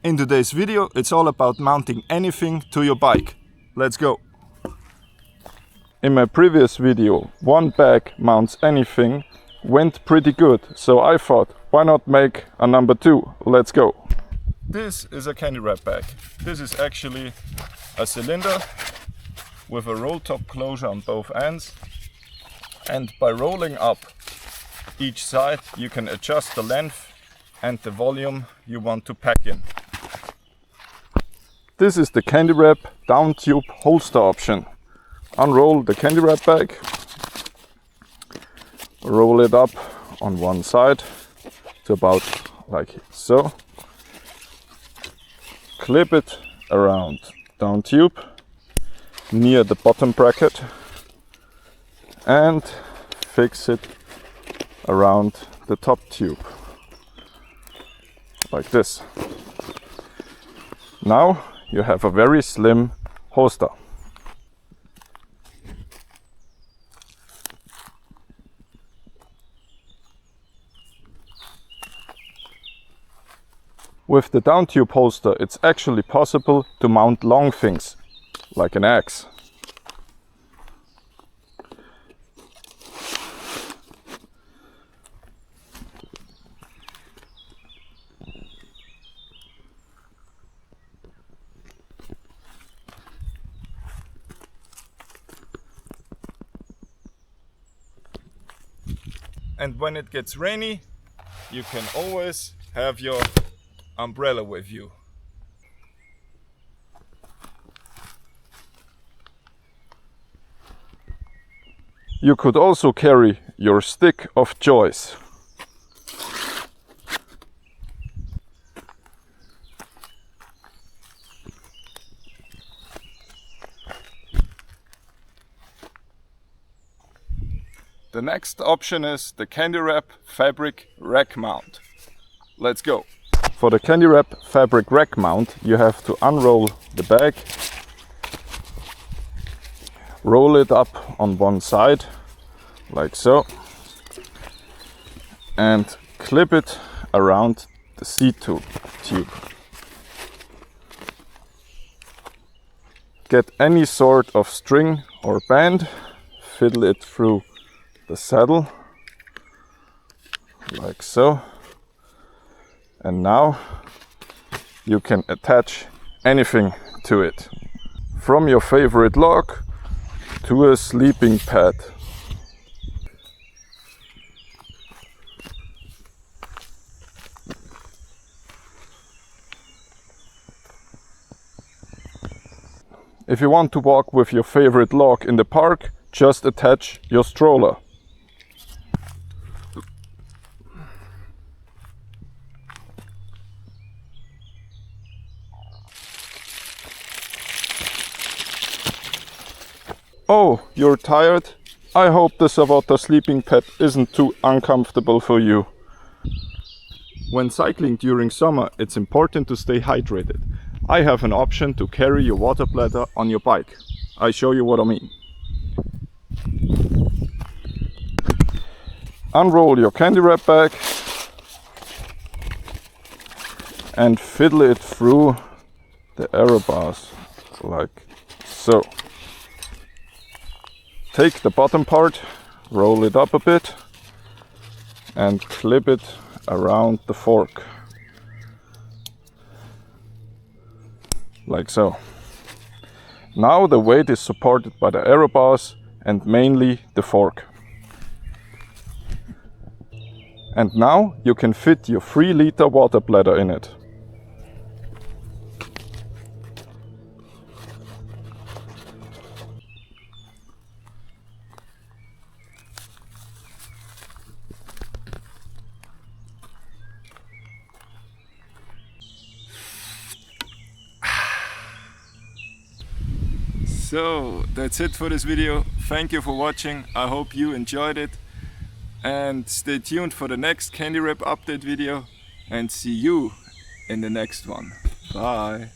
In today's video, it's all about mounting anything to your bike. Let's go! In my previous video, one bag mounts anything went pretty good, so I thought, why not make a number 2? Let's go! This is a CandyWrap bag. This is actually a cylinder with a roll top closure on both ends, and by rolling up each side you can adjust the length and the volume you want to pack in. This is the CandyWrap downtube holster option. Unroll the CandyWrap bag, roll it up on one side to about like so, clip it around downtube near the bottom bracket and fix it around the top tube like this. Now you have a very slim holster. With the downtube holster, it's actually possible to mount long things, like an axe. And when it gets rainy, you can always have your umbrella with you. You could also carry your stick of choice. The next option is the CandyWrap fabric rack mount. Let's go! For the CandyWrap fabric rack mount, you have to unroll the bag, roll it up on one side, like so, and clip it around the seat tube. Get any sort of string or band, fiddle it through the saddle, like so. And now you can attach anything to it, from your favorite log to a sleeping pad. If you want to walk with your favorite log in the park, just attach your stroller. Oh, you're tired? I hope the Savata sleeping pad isn't too uncomfortable for you. When cycling during summer, it's important to stay hydrated. I have an option to carry your water bladder on your bike. I show you what I mean. Unroll your CandyWrap bag and fiddle it through the error bars, like so. Take the bottom part, roll it up a bit and clip it around the fork, like so. Now the weight is supported by the aero bars and mainly the fork. And now you can fit your 3-liter water bladder in it. So that's it for this video. Thank you for watching. I hope you enjoyed it. And stay tuned for the next CandyWrap update video. And see you in the next one. Bye.